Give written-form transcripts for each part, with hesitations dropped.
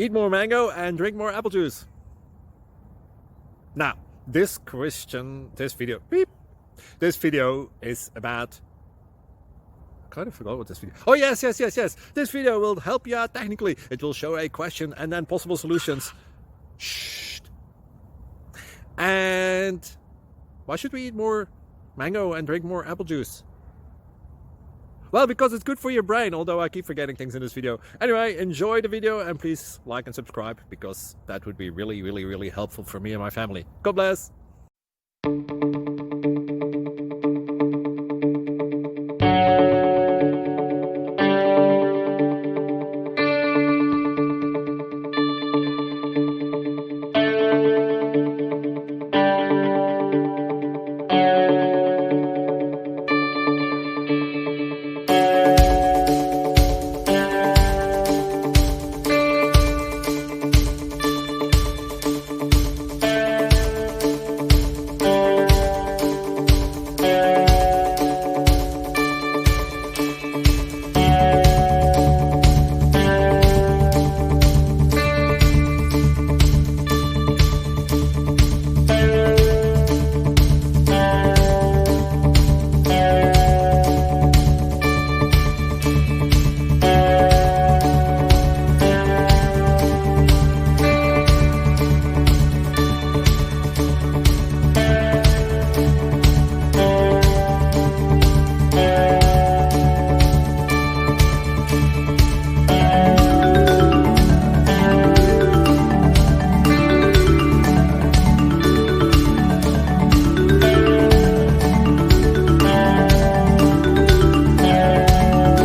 Eat more mango and drink more apple juice. Now, this video is about... I kind of forgot what this video... Oh, yes. This video will help you out technically. It will show a question and then possible solutions. Shh. And why should we eat more mango and drink more apple juice? Well, because it's good for your brain, although I keep forgetting things in this video. Anyway, enjoy the video and please like and subscribe, because that would be really helpful for me and my family. God bless!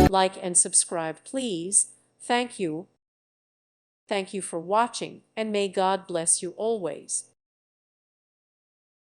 Like and subscribe, please. Thank you. Thank you for watching, and may God bless you always.